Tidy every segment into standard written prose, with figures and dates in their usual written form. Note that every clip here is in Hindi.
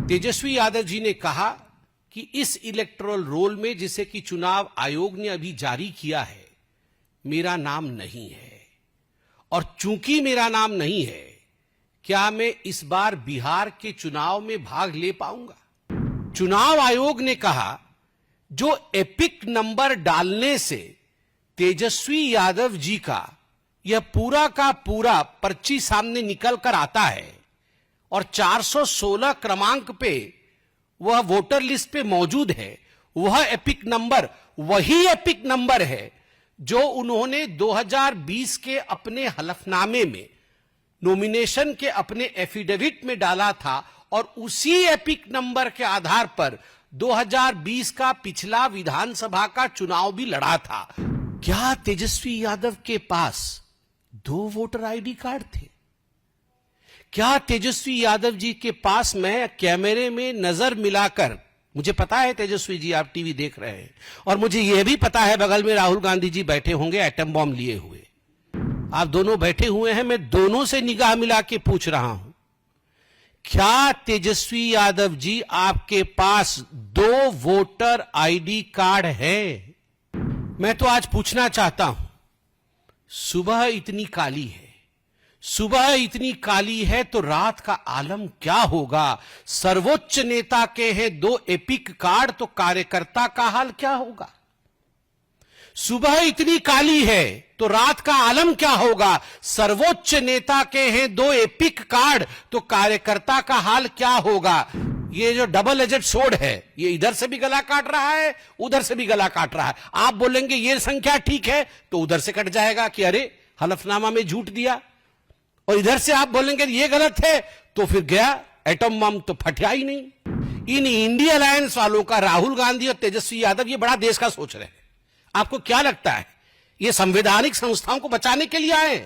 तेजस्वी यादव जी ने कहा कि इस इलेक्टोरल रोल में जिसे कि चुनाव आयोग ने अभी जारी किया है, मेरा नाम नहीं है। और चूंकि मेरा नाम नहीं है, क्या मैं इस बार बिहार के चुनाव में भाग ले पाऊंगा? चुनाव आयोग ने कहा जो एपिक नंबर डालने से तेजस्वी यादव जी का यह पूरा का पूरा पर्ची सामने निकल कर आता है और 416 क्रमांक पे वह वोटर लिस्ट पे मौजूद है, वह एपिक नंबर वही एपिक नंबर है जो उन्होंने 2020 के अपने हलफनामे में नॉमिनेशन के अपने एफिडेविट में डाला था और उसी एपिक नंबर के आधार पर 2020 का पिछला विधानसभा का चुनाव भी लड़ा था। क्या तेजस्वी यादव के पास 2 वोटर आईडी कार्ड थे? क्या तेजस्वी यादव जी के पास, मैं कैमरे में नजर मिलाकर, मुझे पता है तेजस्वी जी आप टीवी देख रहे हैं और मुझे यह भी पता है बगल में राहुल गांधी जी बैठे होंगे एटम बॉम्ब लिए हुए, आप दोनों बैठे हुए हैं, मैं दोनों से निगाह मिला के पूछ रहा हूं, क्या तेजस्वी यादव जी आपके पास 2 वोटर आईडी कार्ड है? मैं तो आज पूछना चाहता हूं, सुबह इतनी काली है, सुबह इतनी काली है तो रात का आलम क्या होगा? सर्वोच्च नेता के हैं 2 एपिक कार्ड तो कार्यकर्ता का हाल क्या होगा? सुबह इतनी काली है तो रात का आलम क्या होगा? सर्वोच्च नेता के हैं 2 एपिक कार्ड तो कार्यकर्ता का हाल क्या होगा? ये जो डबल एजेड सोड है, ये इधर से भी गला काट रहा है, उधर से भी गला काट रहा है। आप बोलेंगे ये संख्या ठीक है तो उधर से कट जाएगा कि अरे हलफनामा में झूठ दिया, और इधर से आप बोलेंगे ये गलत है तो फिर गया एटम बम तो फटा ही नहीं। इन इंडिया अलायंस वालों का, राहुल गांधी और तेजस्वी यादव, ये बड़ा देश का सोच रहे हैं। आपको क्या लगता है ये संवैधानिक संस्थाओं को बचाने के लिए आए?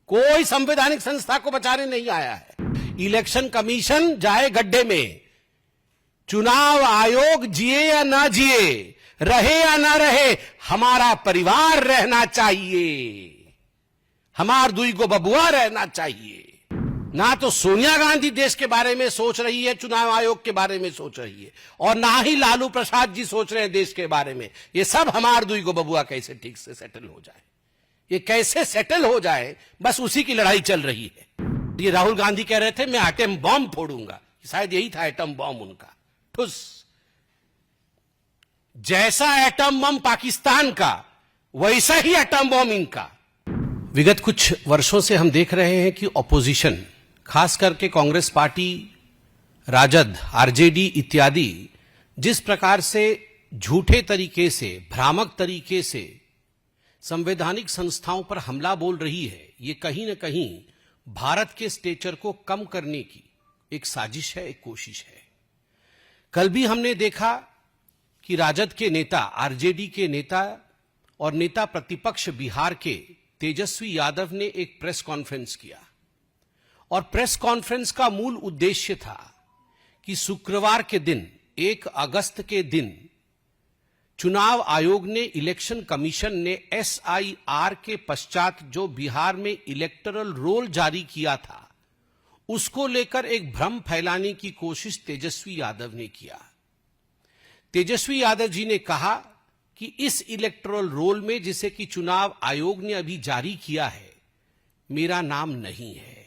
कोई संवैधानिक संस्था को बचाने नहीं आया है। इलेक्शन कमीशन जाए गड्ढे में, चुनाव आयोग जिए या ना जिए, रहे या ना रहे, हमारा परिवार रहना चाहिए, हमार दुई को बबुआ रहना चाहिए। ना तो सोनिया गांधी देश के बारे में सोच रही है, चुनाव आयोग के बारे में सोच रही है, और ना ही लालू प्रसाद जी सोच रहे हैं देश के बारे में। ये सब हमार दुई को बबुआ कैसे ठीक से सेटल हो जाए, ये कैसे सेटल हो जाए, बस उसी की लड़ाई चल रही है। ये राहुल गांधी कह रहे थे मैं एटम बॉम्ब फोड़ूंगा, शायद यही था एटम बॉम्ब उनका, ठुस। जैसा एटम बम पाकिस्तान का, वैसा ही एटम बम इनका। विगत कुछ वर्षों से हम देख रहे हैं कि ऑपोजिशन, खास करके कांग्रेस पार्टी, राजद, आरजेडी इत्यादि जिस प्रकार से झूठे तरीके से, भ्रामक तरीके से संवैधानिक संस्थाओं पर हमला बोल रही है, ये कहीं ना कहीं भारत के स्टेचर को कम करने की एक साजिश है, एक कोशिश है। कल भी हमने देखा कि राजद के नेता, आरजेडी के नेता और नेता प्रतिपक्ष बिहार के तेजस्वी यादव ने एक प्रेस कॉन्फ्रेंस किया, और प्रेस कॉन्फ्रेंस का मूल उद्देश्य था कि शुक्रवार के दिन, 1 अगस्त के दिन, चुनाव आयोग ने, इलेक्शन कमीशन ने SIR के पश्चात जो बिहार में इलेक्टोरल रोल जारी किया था, उसको लेकर एक भ्रम फैलाने की कोशिश तेजस्वी यादव ने किया। तेजस्वी यादव जी ने कहा कि इस इलेक्टोरल रोल में जिसे कि चुनाव आयोग ने अभी जारी किया है, मेरा नाम नहीं है।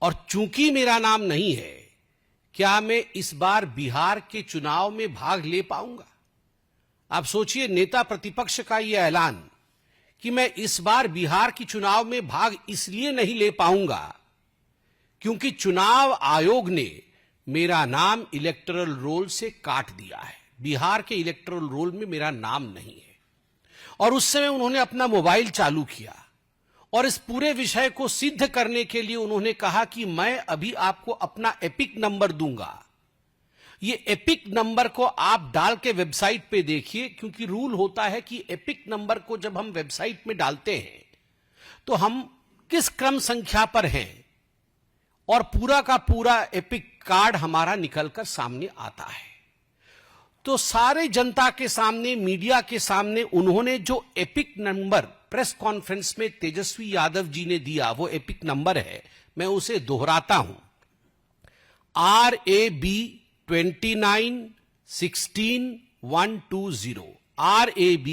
और चूंकि मेरा नाम नहीं है, क्या मैं इस बार बिहार के चुनाव में भाग ले पाऊंगा? आप सोचिए, नेता प्रतिपक्ष का यह ऐलान कि मैं इस बार बिहार की चुनाव में भाग इसलिए नहीं ले पाऊंगा क्योंकि चुनाव आयोग ने मेरा नाम इलेक्टोरल रोल से काट दिया है, बिहार के इलेक्टोरल रोल में मेरा नाम नहीं है। और उस समय उन्होंने अपना मोबाइल चालू किया और इस पूरे विषय को सिद्ध करने के लिए उन्होंने कहा कि मैं अभी आपको अपना एपिक नंबर दूंगा। ये एपिक नंबर को आप डाल के वेबसाइट पे देखिए, क्योंकि रूल होता है कि एपिक नंबर को जब हम वेबसाइट में डालते हैं तो हम किस क्रम संख्या पर हैं, और पूरा का पूरा एपिक कार्ड हमारा निकलकर सामने आता है। तो सारे जनता के सामने, मीडिया के सामने उन्होंने जो एपिक नंबर प्रेस कॉन्फ्रेंस में तेजस्वी यादव जी ने दिया, वो एपिक नंबर है, मैं उसे दोहराता हूं। RAB 2916120, RAB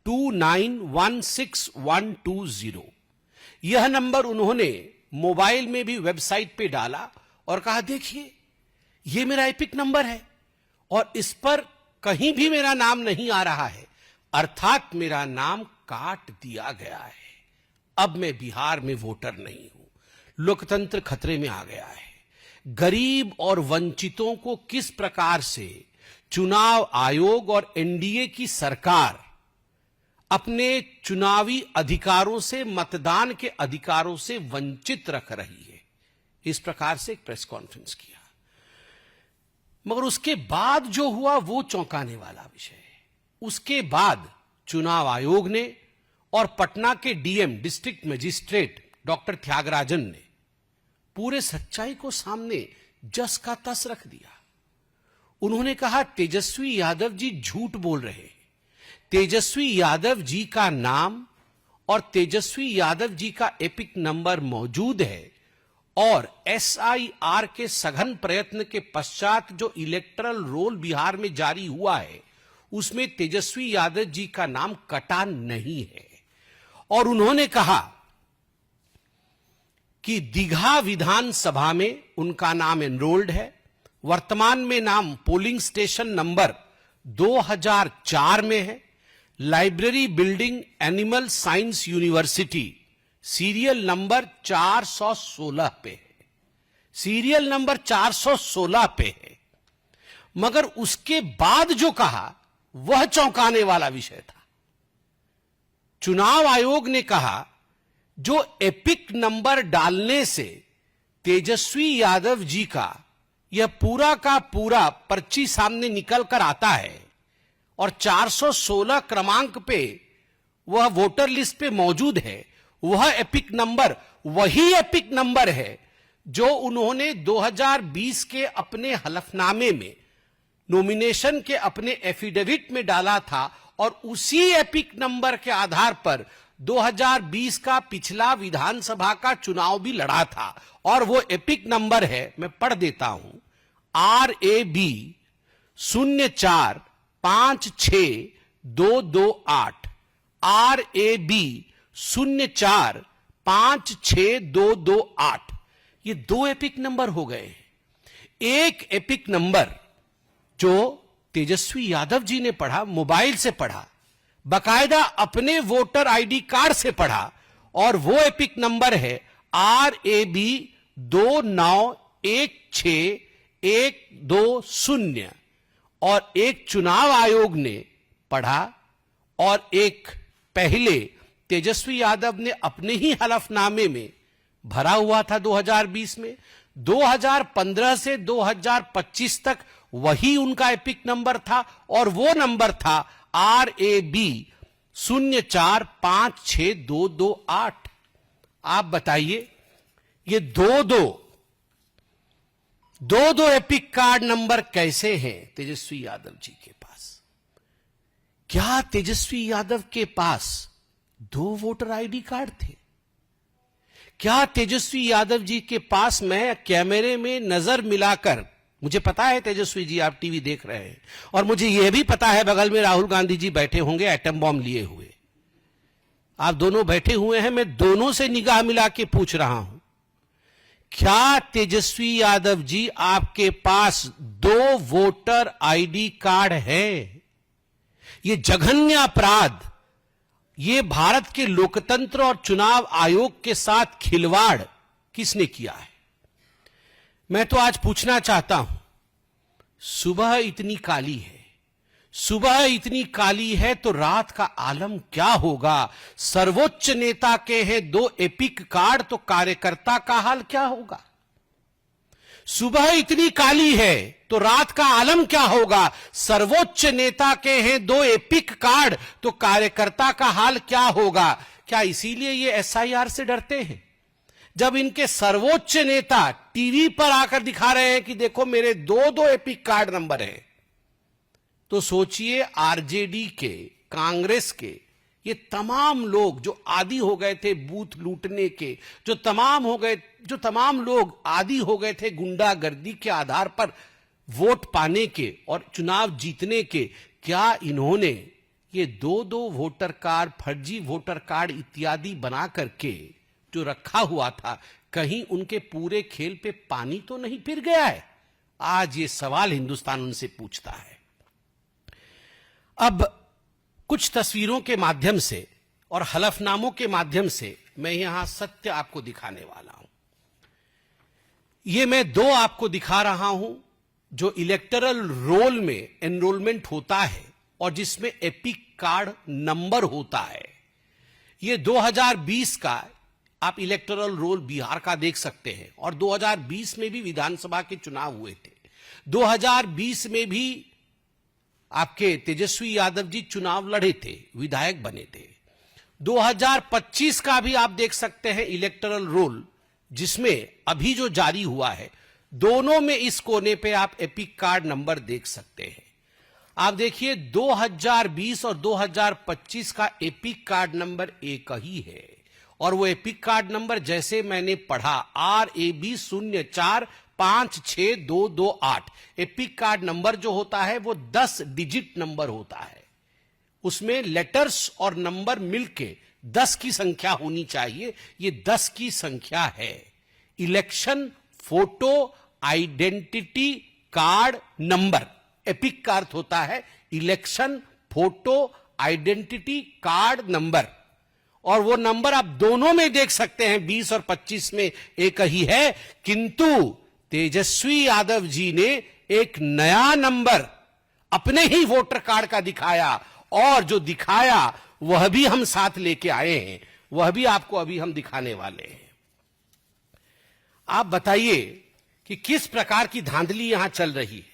2916120। यह नंबर उन्होंने मोबाइल में भी वेबसाइट पे डाला और कहा देखिए ये मेरा एपिक नंबर है और इस पर कहीं भी मेरा नाम नहीं आ रहा है, अर्थात मेरा नाम काट दिया गया है। अब मैं बिहार में वोटर नहीं हूं। लोकतंत्र खतरे में आ गया है। गरीब और वंचितों को किस प्रकार से चुनाव आयोग और एनडीए की सरकार अपने चुनावी अधिकारों से, मतदान के अधिकारों से वंचित रख रही है, इस प्रकार से एक प्रेस कॉन्फ्रेंस किया। मगर उसके बाद जो हुआ वो चौंकाने वाला विषय है। उसके बाद चुनाव आयोग ने और पटना के DM, district magistrate doctor Thyagarajan ने पूरे सच्चाई को सामने जस का तस रख दिया। उन्होंने कहा तेजस्वी यादव जी झूठ बोल रहे हैं। तेजस्वी यादव जी का नाम और तेजस्वी यादव जी का एपिक नंबर मौजूद है और एसआईआर के सघन प्रयत्न के पश्चात जो इलेक्टरल रोल बिहार में जारी हुआ है उसमें तेजस्वी यादव जी का नाम कटा नहीं है। और उन्होंने कहा कि दीघा विधानसभा में उनका नाम एनरोल्ड है। वर्तमान में नाम पोलिंग स्टेशन नंबर 2004 में है। Library building animal science university serial number 416 पे है। सीरियल नंबर 416 पे है। मगर उसके बाद जो कहा वह चौंकाने वाला विषय था। चुनाव आयोग ने कहा जो एपिक नंबर डालने से तेजस्वी यादव जी का यह पूरा का पूरा पर्ची सामने निकल कर आता है और 416 क्रमांक पे वह वोटर लिस्ट पे मौजूद है, वह एपिक नंबर वही एपिक नंबर है जो उन्होंने 2020 के अपने हलफनामे में, नॉमिनेशन के अपने एफिडेविट में डाला था और उसी एपिक नंबर के आधार पर 2020 का पिछला विधानसभा का चुनाव भी लड़ा था। और वो एपिक नंबर है, मैं पढ़ देता हूं, RAB 0456228, RAB 0456228। ये दो एपिक नंबर हो गए। एक एपिक नंबर जो तेजस्वी यादव जी ने पढ़ा, मोबाइल से पढ़ा, बकायदा अपने वोटर आईडी कार्ड से पढ़ा, और वो एपिक नंबर है RAB 2916120। और एक चुनाव आयोग ने पढ़ा और एक पहले तेजस्वी यादव ने अपने ही हलफनामे में भरा हुआ था 2020 में। 2015 से 2025 तक वही उनका एपिक नंबर था और वो नंबर था RAB 0456228। आप बताइए, ये दो एपिक कार्ड नंबर कैसे हैं तेजस्वी यादव जी के पास? क्या तेजस्वी यादव के पास दो वोटर आईडी कार्ड थे? क्या तेजस्वी यादव जी के पास, मैं कैमरे में नजर मिलाकर, मुझे पता है तेजस्वी जी आप टीवी देख रहे हैं और मुझे यह भी पता है बगल में राहुल गांधी जी बैठे होंगे एटम बॉम्ब लिए हुए, आप दोनों बैठे हुए हैं, मैं दोनों से निगाह मिला के पूछ रहा हूं, क्या तेजस्वी यादव जी आपके पास दो वोटर आईडी कार्ड है? ये जघन्य अपराध, ये भारत के लोकतंत्र और चुनाव आयोग के साथ खिलवाड़ किसने किया है? मैं तो आज पूछना चाहता हूं, सुबह इतनी काली है, सुबह इतनी काली है तो रात का आलम क्या होगा? सर्वोच्च नेता के हैं दो एपिक कार्ड तो कार्यकर्ता का हाल क्या होगा? सुबह इतनी काली है तो रात का आलम क्या होगा? सर्वोच्च नेता के हैं दो एपिक कार्ड तो कार्यकर्ता का हाल क्या होगा? क्या इसीलिए ये एसआईआर से डरते हैं? जब इनके सर्वोच्च नेता टीवी पर आकर दिखा रहे हैं कि देखो मेरे दो एपिक कार्ड नंबर हैं, तो सोचिए आरजेडी के, कांग्रेस के ये तमाम लोग जो आदी हो गए थे बूथ लूटने के, जो तमाम लोग आदी हो गए थे गुंडागर्दी के आधार पर वोट पाने के और चुनाव जीतने के, क्या इन्होंने ये दो वोटर कार्ड, फर्जी वोटर कार्ड इत्यादि बना करके जो रखा हुआ था, कहीं उनके पूरे खेल पे पानी तो नहीं फिर गया है? आज ये सवाल हिंदुस्तान उनसे पूछता है। अब कुछ तस्वीरों के माध्यम से और हलफनामों के माध्यम से मैं यहां सत्य आपको दिखाने वाला हूं। ये मैं दो आपको दिखा रहा हूं जो इलेक्टरल रोल में एनरोलमेंट होता है और जिसमें एपिक कार्ड नंबर होता है। ये 2020 का आप इलेक्टरल रोल बिहार का देख सकते हैं और 2020 में भी विधानसभा के चुनाव हुए थे। 2020 में भी आपके तेजस्वी यादव जी चुनाव लड़े थे, विधायक बने थे। 2025 का भी आप देख सकते हैं इलेक्टरल रोल, जिसमें अभी जो जारी हुआ है, दोनों में इस कोने पे आप एपिक कार्ड नंबर देख सकते हैं। आप देखिए 2020 और 2025 का एपिक कार्ड नंबर एक ही है और वो एपिक कार्ड नंबर जैसे मैंने पढ़ा RAB 0456228, एपिक कार्ड नंबर जो होता है वो 10 डिजिट नंबर होता है। उसमें लेटर्स और नंबर मिलके 10 की संख्या होनी चाहिए। ये 10 की संख्या है। Election photo identity card number, epic का अर्थ होता है election photo identity card number. और वो नंबर आप दोनों में देख सकते हैं, 20 और 25 में एक ही है, किंतु तेजस्वी यादव जी ने एक नया नंबर अपने ही वोटर कार्ड का दिखाया और जो दिखाया वह भी हम साथ लेके आए हैं, वह भी आपको अभी हम दिखाने वाले हैं। आप बताइए कि किस प्रकार की धांधली यहां चल रही है।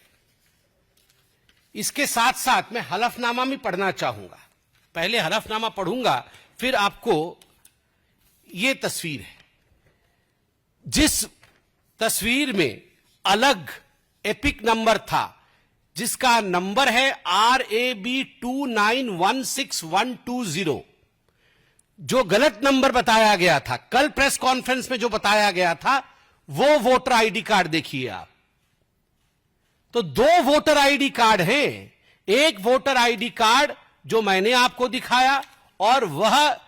इसके साथ साथ मैं हलफनामा भी पढ़ना चाहूंगा। पहले हलफनामा पढ़ूंगा, फिर आपको यह तस्वीर है, जिस तस्वीर में अलग एपिक नंबर था, जिसका नंबर है RAB 2916120, जो गलत नंबर बताया गया था, कल प्रेस कॉन्फ्रेंस में जो बताया गया था, वो वोटर आईडी कार्ड देखिए आप। तो दो वोटर आईडी कार्ड हैं, एक वोटर आईडी कार्ड जो मैंने आपको दिखाया और वह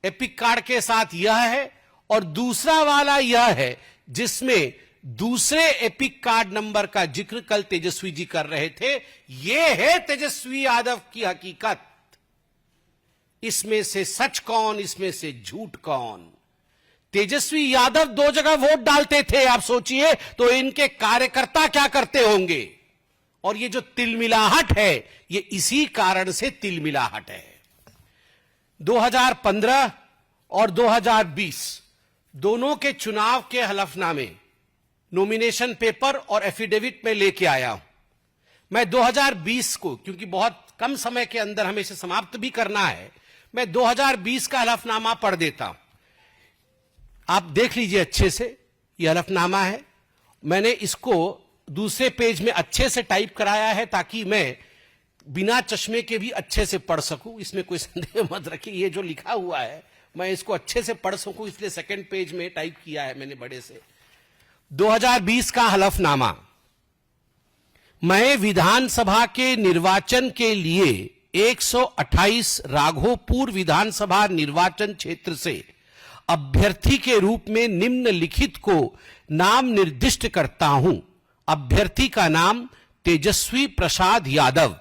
एपिक कार्ड के साथ यह है, और दूसरा वाला यह है जिसमें दूसरे एपिक कार्ड नंबर का जिक्र कल तेजस्वी जी कर रहे थे। यह है तेजस्वी यादव की हकीकत। इसमें से सच कौन, इसमें से झूठ कौन? तेजस्वी यादव दो जगह वोट डालते थे, आप सोचिए तो इनके कार्यकर्ता क्या करते होंगे। और ये जो तिलमिलाहट है, ये इसी कारण से तिलमिलाहट है। 2015 और 2020 दोनों के चुनाव के हलफनामे, नॉमिनेशन पेपर और एफिडेविट में लेके आया हूं। मैं 2020 को, क्योंकि बहुत कम समय के अंदर हमें इसे समाप्त भी करना है, मैं 2020 का हलफनामा पढ़ देता हूं। आप देख लीजिए अच्छे से, यह हलफनामा है। मैंने इसको दूसरे पेज में अच्छे से टाइप कराया है ताकि मैं बिना चश्मे के भी अच्छे से पढ़ सकूं। इसमें कोई संदेह मत रखिए, ये जो लिखा हुआ है मैं इसको अच्छे से पढ़ सकूं, इसलिए सेकंड पेज में टाइप किया है मैंने बड़े से। 2020 का हलफनामा। मैं विधानसभा के निर्वाचन के लिए 128 राघोपुर विधानसभा निर्वाचन क्षेत्र से अभ्यर्थी के रूप में निम्नलिखित को नाम निर्दिष्ट करता हूं। अभ्यर्थी का नाम तेजस्वी प्रसाद यादव,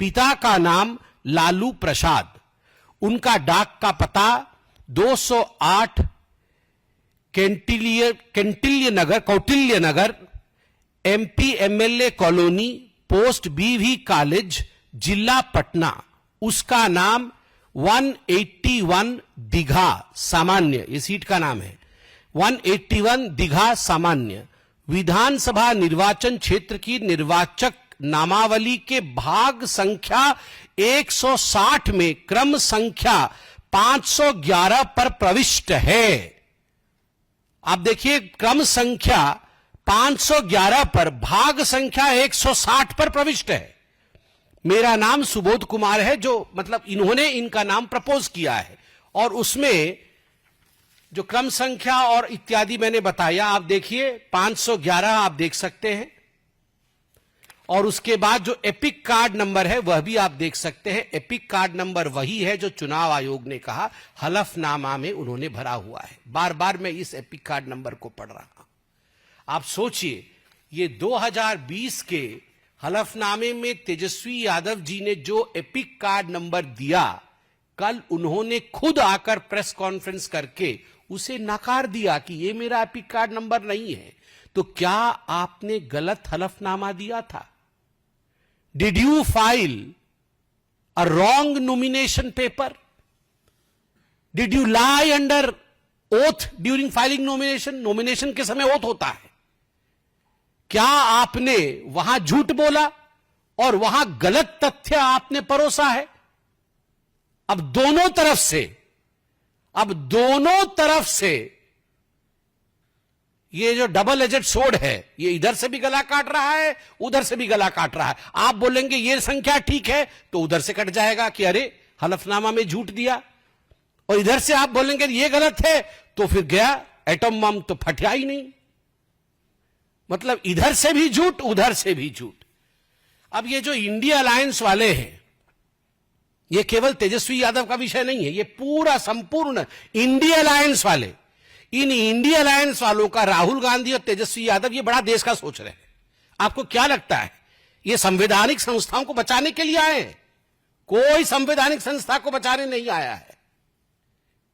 पिता का नाम लालू प्रसाद, उनका डाक का पता 208 कौटिल्य नगर, MP MLA colony, post BV college, जिला पटना। उसका नाम 181 दीघा सामान्य, ये सीट का नाम है, 181 दीघा सामान्य। विधानसभा निर्वाचन क्षेत्र की निर्वाचक नामावली के भाग संख्या 160 में क्रम संख्या 511 पर प्रविष्ट है। आप देखिए, क्रम संख्या 511 पर भाग संख्या 160 पर प्रविष्ट है। मेरा नाम सुबोध कुमार है, जो मतलब इन्होंने इनका नाम प्रपोज किया है, और उसमें जो क्रम संख्या और इत्यादि मैंने बताया, आप देखिए 511 आप देख सकते हैं, और उसके बाद जो एपिक कार्ड नंबर है वह भी आप देख सकते हैं। एपिक कार्ड नंबर वही है जो चुनाव आयोग ने कहा हलफनामा में उन्होंने भरा हुआ है। बार बार मैं इस एपिक कार्ड नंबर को पढ़ रहा हूं। आप सोचिए, ये 2020 के हलफनामे में तेजस्वी यादव जी ने जो एपिक कार्ड नंबर दिया, कल उन्होंने खुद आकर प्रेस कॉन्फ्रेंस करके उसे नकार दिया कि यह मेरा एपिक कार्ड नंबर नहीं है। तो क्या आपने गलत हलफनामा दिया था? Did you file a wrong nomination paper? Did you lie under oath during filing nomination? Nomination के समय ओथ होता है। क्या आपने वहां झूठ बोला और वहां गलत तथ्य आपने परोसा है? अब दोनों तरफ से ये जो डबल एजेड सोर्ड है, ये इधर से भी गला काट रहा है, उधर से भी गला काट रहा है। आप बोलेंगे ये संख्या ठीक है तो उधर से कट जाएगा कि अरे हलफनामा में झूठ दिया, और इधर से आप बोलेंगे ये गलत है तो फिर गया एटम बम तो फटा ही नहीं। मतलब इधर से भी झूठ, उधर से भी झूठ। अब ये जो इंडिया अलायंस वाले हैं, ये केवल तेजस्वी यादव का विषय नहीं है, ये पूरा संपूर्ण इंडिया अलायंस वाले, इन इंडिया अलायंस वालों का राहुल गांधी और तेजस्वी यादव ये बड़ा देश का सोच रहे हैं। आपको क्या लगता है ये संवैधानिक संस्थाओं को बचाने के लिए आए हैं? कोई संवैधानिक संस्था को बचाने नहीं आया है,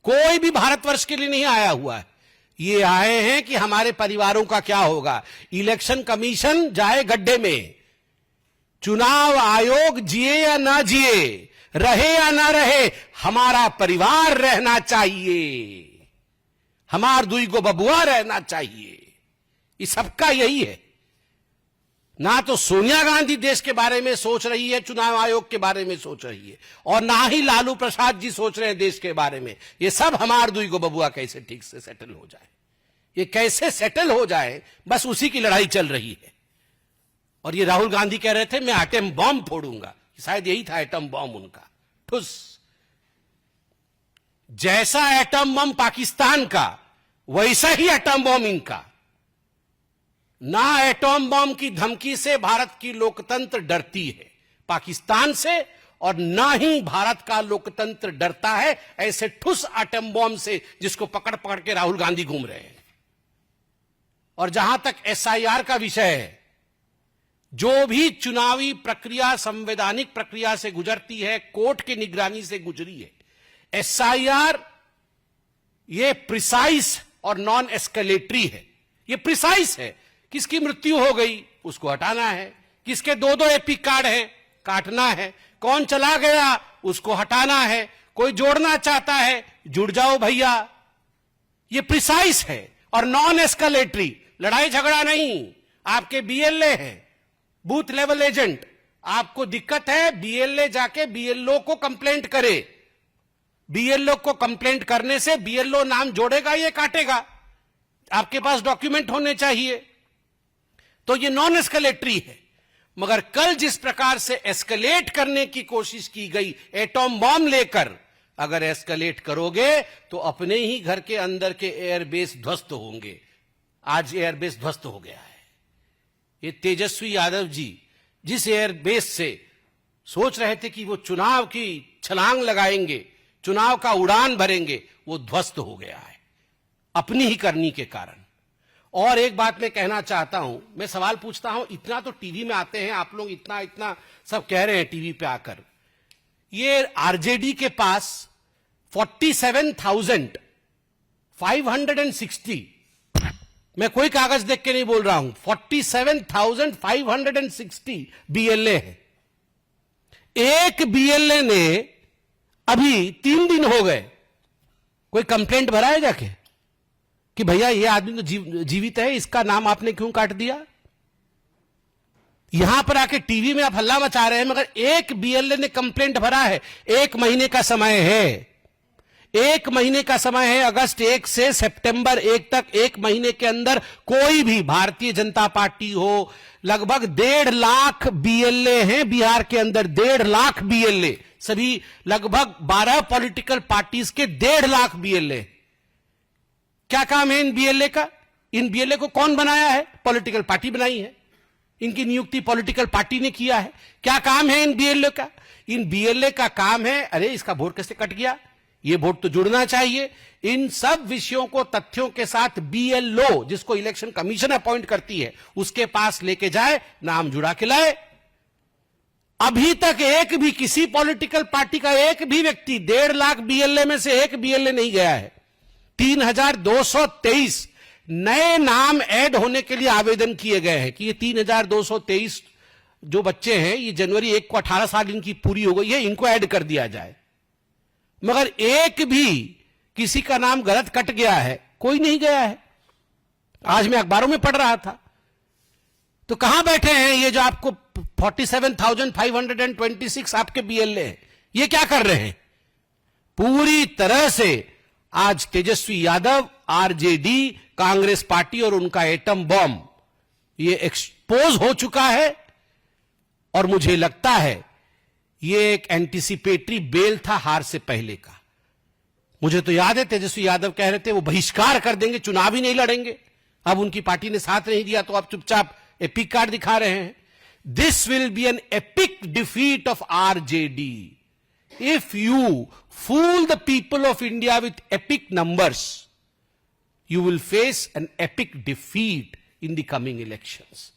कोई भी भारतवर्ष के लिए नहीं आया हुआ है। ये आए हैं कि हमारे परिवारों का क्या होगा। इलेक्शन कमीशन जाए गड्ढे में, चुनाव आयोग जिए या ना जिए, रहे या ना रहे, हमारा परिवार रहना चाहिए, हमार दुई को बबुआ रहना चाहिए। ये सबका यही है। ना तो सोनिया गांधी देश के बारे में सोच रही है, चुनाव आयोग के बारे में सोच रही है, और ना ही लालू प्रसाद जी सोच रहे हैं देश के बारे में। ये सब हमार दुई को बबुआ कैसे ठीक से सेटल हो जाए, ये कैसे सेटल हो जाए, बस उसी की लड़ाई चल रही है। और ये राहुल गांधी कह रहे थे मैं एटम बॉम्ब फोड़ूंगा, शायद यही था एटम बॉम्ब उनका, ठुस। जैसा एटम बम पाकिस्तान का, वैसा ही एटम बम इनका। ना एटम बम की धमकी से भारत की लोकतंत्र डरती है पाकिस्तान से, और ना ही भारत का लोकतंत्र डरता है ऐसे ठुस एटम बम से जिसको पकड़ पकड़ के राहुल गांधी घूम रहे हैं। और जहां तक एसआईआर का विषय है, जो भी चुनावी प्रक्रिया संवैधानिक प्रक्रिया से गुजरती है, कोर्ट की निगरानी से गुजरी है। एसआईआर ये प्रिसाइज और नॉन एस्केलेटरी है। ये प्रिसाइज है, किसकी मृत्यु हो गई उसको हटाना है, किसके दो दो एपिक कार्ड है काटना है, कौन चला गया उसको हटाना है, कोई जोड़ना चाहता है जुड़ जाओ भैया। ये प्रिसाइज है और नॉन एस्केलेटरी, लड़ाई झगड़ा नहीं। आपके बीएलए है, बूथ लेवल एजेंट, आपको दिक्कत है, बीएलए जाके बीएलओ को कंप्लेंट करे। बीएलओ को कंप्लेंट करने से बीएलओ नाम जोड़ेगा, ये काटेगा। आपके पास डॉक्यूमेंट होने चाहिए। तो ये नॉन एस्केलेटरी है। मगर कल जिस प्रकार से एस्केलेट करने की कोशिश की गई एटॉम बॉम्ब लेकर, अगर एस्केलेट करोगे तो अपने ही घर के अंदर के एयरबेस ध्वस्त होंगे। आज एयरबेस ध्वस्त हो गया है। ये तेजस्वी यादव जी जिस एयरबेस से सोच रहे थे कि वो चुनाव की छलांग लगाएंगे, चुनाव का उड़ान भरेंगे, वो ध्वस्त हो गया है अपनी ही करनी के कारण। और एक बात मैं कहना चाहता हूं, मैं सवाल पूछता हूं, इतना तो टीवी में आते हैं आप लोग, इतना इतना सब कह रहे हैं टीवी पे आकर, ये आरजेडी के पास 47,560, मैं कोई कागज देख के नहीं बोल रहा हूं, 47,560 बीएलए है। एक बीएलए ने अभी 3 दिन हो गए कोई कंप्लेंट भरा है जाके कि भैया ये आदमी तो जीवित है, इसका नाम आपने क्यों काट दिया? यहां पर आके टीवी में आप हल्ला मचा रहे हैं, मगर एक बीएलए ने कंप्लेंट भरा है। 1 महीने का समय है, 1 महीने का समय है, अगस्त 1 से सितंबर 1 तक, 1 महीने के अंदर कोई भी भारतीय जनता पार्टी हो, लगभग 1.5 लाख बीएलए हैं बिहार के अंदर, 1.5 लाख बीएलए, सभी लगभग 12 पॉलिटिकल पार्टीज के 1.5 लाख बीएलए। क्या काम है इन बीएलए का? इन बीएलए को कौन बनाया है? पॉलिटिकल पार्टी बनाई है, इनकी नियुक्ति पॉलिटिकल पार्टी ने किया है। क्या काम है इन बीएलए का? इन बीएलए का काम है, अरे इसका वोट कैसे कट गया, ये वोट तो जुड़ना चाहिए, इन सब विषयों को तथ्यों के साथ बीएलओ, जिसको इलेक्शन कमीशन अपॉइंट करती है, उसके पास लेके जाए, नाम जुड़ा के लाए। अभी तक एक भी किसी पॉलिटिकल पार्टी का एक भी व्यक्ति 1.5 लाख बीएलए में से एक बीएलए नहीं गया है। 3223 नए नाम ऐड होने के लिए आवेदन किए गए हैं कि ये 3223 जो बच्चे हैं, ये जनवरी 1 को 18 साल इनकी पूरी हो गई है, इनको ऐड कर दिया जाए। मगर एक भी किसी का नाम गलत कट गया है, कोई नहीं गया है। आज मैं अखबारों में पढ़ रहा था। तो कहां बैठे हैं ये जो आपको 47,526 आपके बीएलए हैं, ये क्या कर रहे हैं? पूरी तरह से आज तेजस्वी यादव, आरजेडी, कांग्रेस पार्टी और उनका एटम बॉम्ब ये एक्सपोज हो चुका है। और मुझे लगता है ये एक एंटीसिपेटरी बेल था हार से पहले का। मुझे तो याद है तेजस्वी यादव कह रहे थे वो बहिष्कार कर देंगे, चुनाव ही नहीं लड़ेंगे। अब उनकी पार्टी ने साथ नहीं दिया तो अब चुपचाप एपिक कार्ड दिखा रहे हैं। This will be an epic defeat of RJD if you fool the people of India with epic numbers, you will face an epic defeat in the coming elections.